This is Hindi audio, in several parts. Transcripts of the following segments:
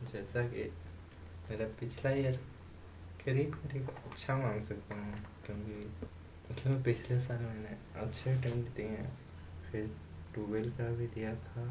जैसा कि मेरा पिछला ईयर करीब करीब अच्छा मान सकता हूँ, क्योंकि मतलब पिछले साल मैंने अच्छे अटेम्प्ट दिए हैं। फिर 12 का भी दिया था,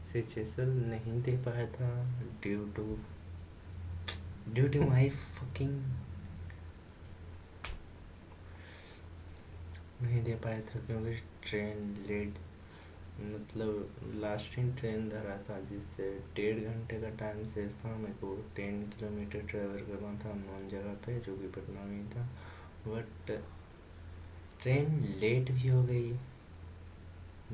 सिचुएशन नहीं दे पाया था ड्यू टू माई फकिंग, नहीं दे पाया था क्योंकि ट्रेन लेट, मतलब लास्टिंग ट्रेन धरा था, जिससे 1.5 घंटे का टाइम शेष था। मेरे को 10 किलोमीटर ट्रेवल करना था अननोन जगह पे, जो कि पटना में ही था। बट ट्रेन लेट भी हो गई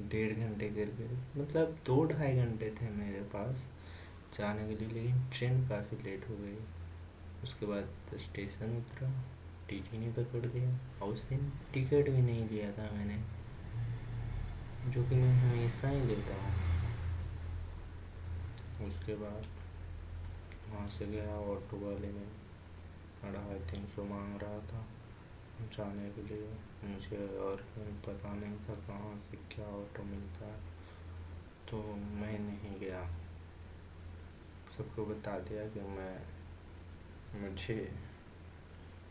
1.5 घंटे करके, मतलब 2-2.5 घंटे थे मेरे पास जाने के लिए, लेकिन ट्रेन काफ़ी लेट हो गई। उसके बाद स्टेशन उतरा, टीटी नहीं पकड़ गया, और उस दिन टिकट भी नहीं लिया था मैंने, जो कि मैं हमेशा ही लेता हूँ। उसके बाद वहाँ से गया, ऑटो वाले ने 250-300 मांग रहा था जाने के लिए मुझे, और पता नहीं था कहाँ से क्या ऑटो मिलता है, तो मैं नहीं गया। सबको बता दिया कि मुझे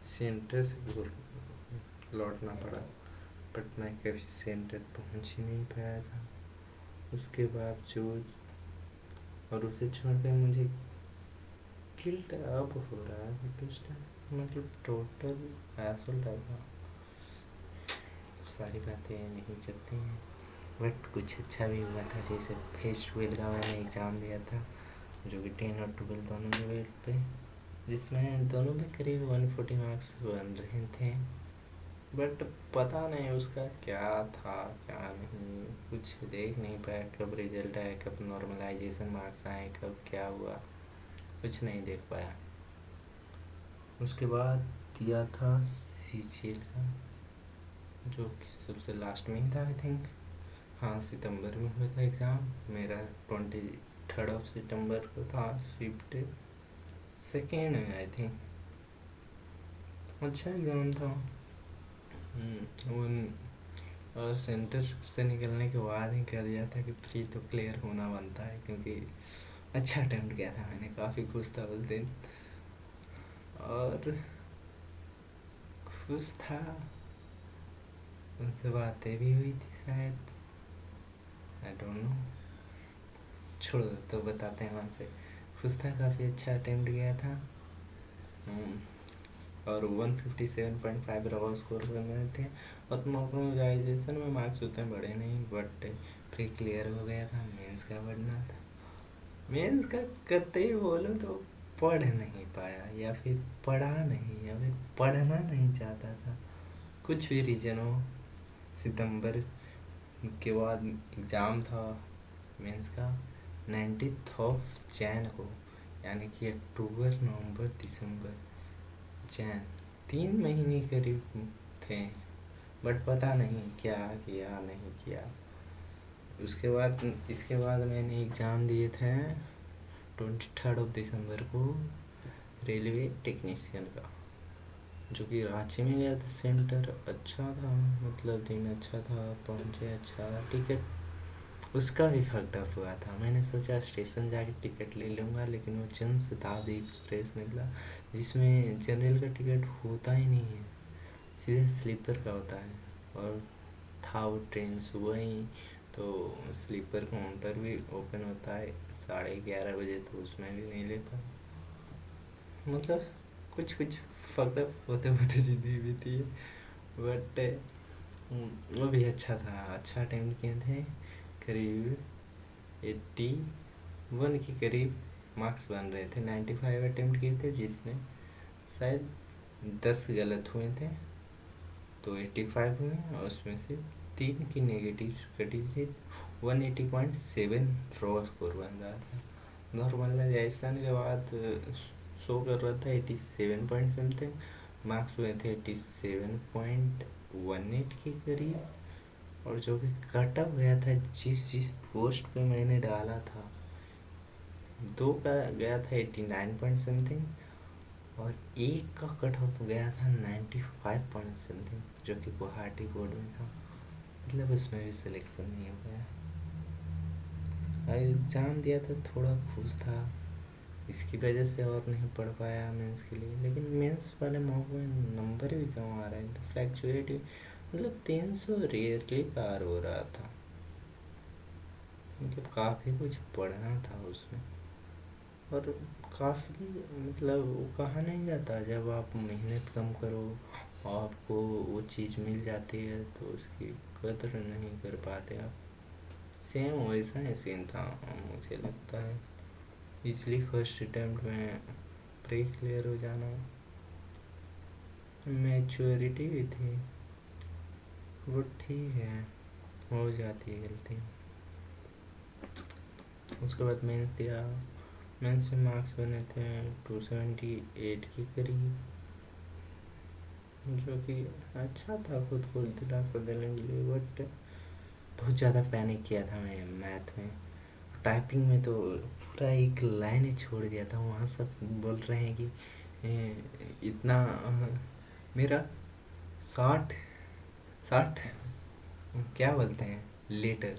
सेंटर से दूर लौटना पड़ा, बट मैं कभी सेंटर पहुँच ही नहीं पाया था उसके बावजूद। और उसे छोड़कर मुझे गिल्ट अब हो रहा है, बट उस टाइम मतलब टोटल एसोल्ट था। सारी बातें नहीं चलती हैं, बट कुछ अच्छा भी हुआ था। जैसे फेस्ट 12 का मैंने एग्ज़ाम दिया था, जो कि 10 और 12 दोनों लेवल पे, जिसमें दोनों में करीब 140 मार्क्स बन रहे थे। बट पता नहीं उसका क्या था क्या नहीं, कुछ देख नहीं पाया, कब रिजल्ट आया, कब नॉर्मलाइजेशन मार्क्स आए, कब क्या हुआ, कुछ नहीं देख पाया। उसके बाद दिया था CGL का, जो कि सबसे लास्ट में ही था आई थिंक। हाँ, सितंबर में हुआ था एग्ज़ाम मेरा, 23 को था, शिफ्ट सेकेंड में आई थिंक। अच्छा एग्ज़ाम था। उन और सेंटर से निकलने के बाद ही कह दिया था कि प्री तो क्लियर होना बनता है, क्योंकि अच्छा अटेम्प्ट किया था मैंने, काफ़ी खुश था उस दिन। और खुश था, उनसे बातें भी हुई थी शायद, आई डोंट नो, छोड़ दो, तो बताते हैं वहाँ से। खुश था, काफ़ी अच्छा अटेम्प्ट किया था। और 157.5 रवा स्कोर करने थे, और नॉर्मलाइजेशन में मार्क्स उतने बढ़े नहीं, बट प्री क्लियर हो गया था। मेंस का बढ़ना था, मेंस का कतई बोलो तो पढ़ नहीं पाया, या फिर पढ़ा नहीं, या फिर पढ़ना नहीं चाहता था, कुछ भी रीज़न हो। सितंबर के बाद एग्ज़ाम था मेंस का 19 को, यानी कि अक्टूबर, नवंबर, दिसंबर, जैन, 3 महीने करीब थे। बट पता नहीं क्या किया नहीं किया। इसके बाद मैंने एग्ज़ाम दिए थे 23 को, रेलवे टेक्नीशियन का, जो कि रांची में गया था सेंटर। अच्छा था, मतलब दिन अच्छा था, पहुँचे अच्छा, टिकट उसका भी फकडअप हुआ था। मैंने सोचा स्टेशन जाके टिकट ले लूँगा, लेकिन वो जन शताब्दी एक्सप्रेस निकला, जिसमें जनरल का टिकट होता ही नहीं है, सीधे स्लीपर का होता है। और था वो ट्रेन सुबह ही, तो स्लीपर काउंटर भी ओपन होता है 11:30 बजे, तो उसमें भी नहीं ले पाया। मतलब कुछ कुछ फकडअप होते होते ज़िंदगी बीती है। बट वो भी अच्छा था, अच्छा अटेम्प्ट किए थे। करीब 81 के करीब मार्क्स बन रहे थे। 95 अटेम्प्ट किए थे, जिसमें शायद 10 गलत हुए थे, तो 85 हुए, और उसमें से 3 की नेगेटिव कटी थी। 180.7 रॉ स्कोर बन रहा था। नॉर्मलाइजेशन के बाद शो कर रहा था 87 पॉइंट समथिंग, मार्क्स हुए थे 87.18 के करीब। और जो कि कट ऑफ गया था, जिस जिस पोस्ट पे मैंने डाला था, 2 का गया था 89 पॉइंट समथिंग, और एक का कट ऑफ गया था 95 पॉइंट समथिंग, जो कि गुवाहाटी बोर्ड में था। मतलब उसमें भी सिलेक्शन नहीं हो गया। और एग्ज़ाम दिया था, थोड़ा खुश था, इसकी वजह से और नहीं पढ़ पाया मेंस के लिए। लेकिन मेंस वाले मॉक में नंबर भी कम आ रहे हैं, तो फ्लैक्चुएट मतलब 300 रेयरली पार हो रहा था। मतलब काफ़ी कुछ पढ़ना था उसमें, और काफ़ी मतलब वो कहा नहीं जाता, जब आप मेहनत कम करो आपको वो चीज़ मिल जाती है तो उसकी कदर नहीं कर पाते आप। सेम वैसा ही सीन था मुझे लगता है, इसलिए फर्स्ट अटैम्प्ट में प्री क्लियर हो जाना। मैच्योरिटी भी थी, वो ठीक है, हो जाती है गलती। उसके बाद मेंस दिया, मेंस में मार्क्स बने थे 278 के करीब, जो कि अच्छा था खुद को दिलासा देने के लिए। बट बहुत ज़्यादा पैनिक किया था मैं मैथ में। टाइपिंग में तो पूरा एक लाइन ही छोड़ दिया था, वहाँ सब बोल रहे हैं कि इतना मेरा 60 60 क्या बोलते हैं लेटर,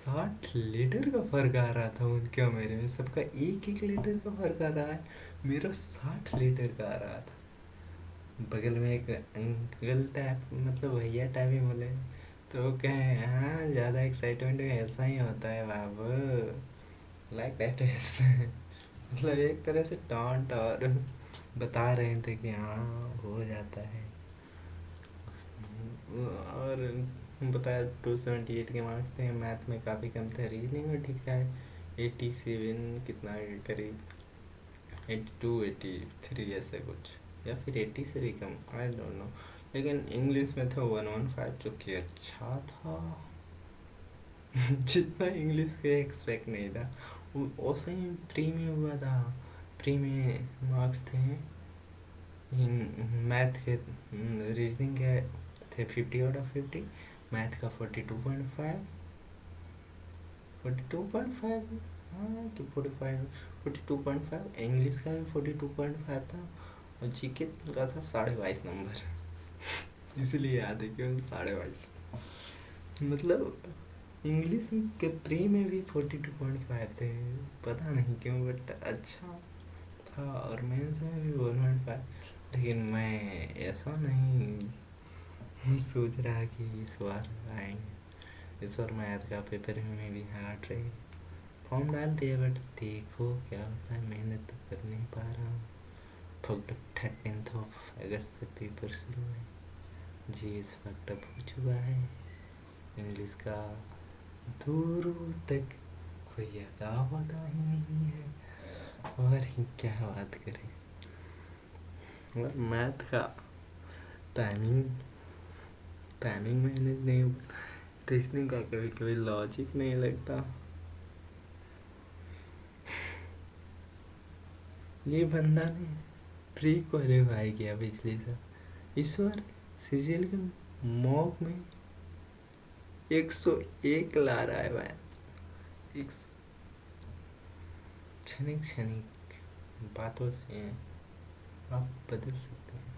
60 लीटर का फर्क आ रहा था उनके और मेरे में। सबका एक एक लीटर का फर्क आ रहा है, मेरा 60 लीटर का आ रहा था। बगल में एक अंकल टाइप मतलब भैया टाइप ही बोले, तो वो कहे हाँ ज़्यादा एक्साइटमेंट में ऐसा ही होता है बाबू, लाइक दैट इज मतलब एक तरह से टॉन्ट और बता रहे थे कि हाँ हो जाता है। और बताया 278 के मार्क्स थे, मैथ में काफ़ी कम थे, रीजनिंग में ठीक था 87 कितना के करीब, 82 83 ऐसे कुछ, या फिर 80 से भी कम, आई डोंट नो। लेकिन इंग्लिश में था 115, जो कि अच्छा था जितना इंग्लिश के एक्सपेक्ट नहीं था। वैसे ही प्री में हुआ था, प्री में मार्क्स थे मैथ के, रीजनिंग के थे 50/50, मैथ का 42.5, 42.5, हाँ कि 45, 42.5, इंग्लिश का भी 42.5 था, और जीके का था 22.5 नंबर इसलिए याद है क्यों 22.5। मतलब इंग्लिश के प्री में भी 42.5 थे, पता नहीं क्यों, बट अच्छा था। और मेंस में भी 1.5, लेकिन मैं ऐसा नहीं सोच रहा कि इस बार आएंगे। इस बार मैथ का पेपर में भी हार्ड रहे, फॉर्म डाल दिया, बट देखो क्या होता है, मेहनत तो कर नहीं पा रहा हूँ। 13 ऑफ अगस्त से पेपर शुरू है, जी इस वक्त अब हो चुका है। इंग्लिश का दूरों तक कोई अता पता ही नहीं है, और ही क्या बात करें। और मैथ का टाइमिंग टाइमिंग मैनेज नहीं हो, रीजनिंग का कभी कभी लॉजिक नहीं लगता। ये बंदा ने प्री क्वालिफाई किया पिछले साल, इस बार सीजीएल के मॉक में 101 ला रहा है भाई। क्षणिक क्षणिक बातों से आप बदल सकते हैं,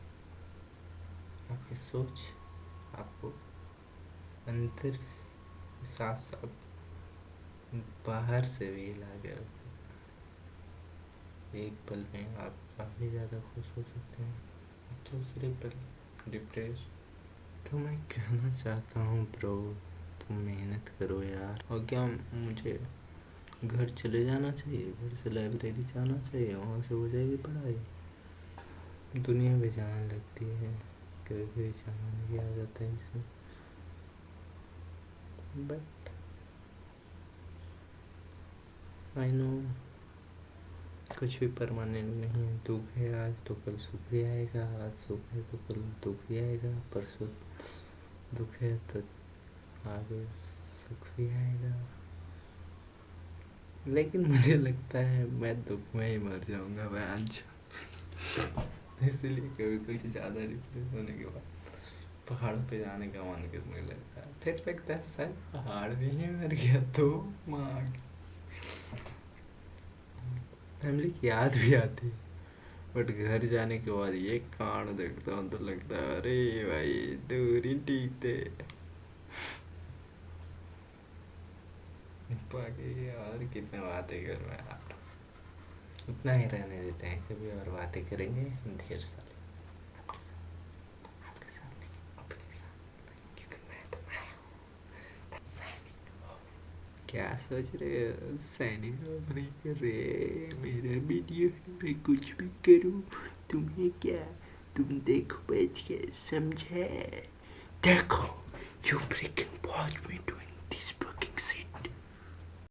आपकी सोच आपको अंदर साथ साथ बाहर से भी हिला के रख सकता है। एक पल में आप काफ़ी ज़्यादा खुश हो सकते हैं, दूसरे पल डिप्रेस। तो मैं कहना चाहता हूँ ब्रो, तुम मेहनत करो यार। और क्या मुझे घर चले जाना चाहिए, घर से लाइब्रेरी जाना चाहिए, वहाँ से हो जाएगी पढ़ाई। दुनिया भी जाने लगती है, कभी कभी जाना भी आ जाता है इसमें, बट आई नो कुछ भी परमानेंट नहीं है। दुख है आज तो कल सुख भी आएगा, आज सुख है तो कल दुख भी आएगा, परसों दुख है तो आगे सुख भी आएगा। लेकिन मुझे लगता है मैं दुख में ही मर जाऊंगा मैं आज इसलिए कभी कुछ ज़्यादा डिप्रेस होने के बाद पहाड़ों पे जाने का मन करने लगता है, फिर लगता है शायद पहाड़ में ही मर गया तो माँ फैमिली की याद भी आती है। बट घर जाने के बाद ये कांड देखता हूँ तो लगता है अरे भाई दूर ही ठीक थे। बाकी और कितने बातें करूँ यार, उतना ही रहने देते हैं, कभी और बातें करेंगे ढेर सारी आपके साथ नहीं, अपने साथ, क्योंकि मैं तो आया हूँ। क्या सोच रहे हो? साइनिंग ऑफ नहीं कर रहे, मेरा वीडियो है, मैं कुछ भी करूँ, तुम्हें क्या? तुम देखो बैठ के, समझे? देखो, you freaking watch me doing this, bro.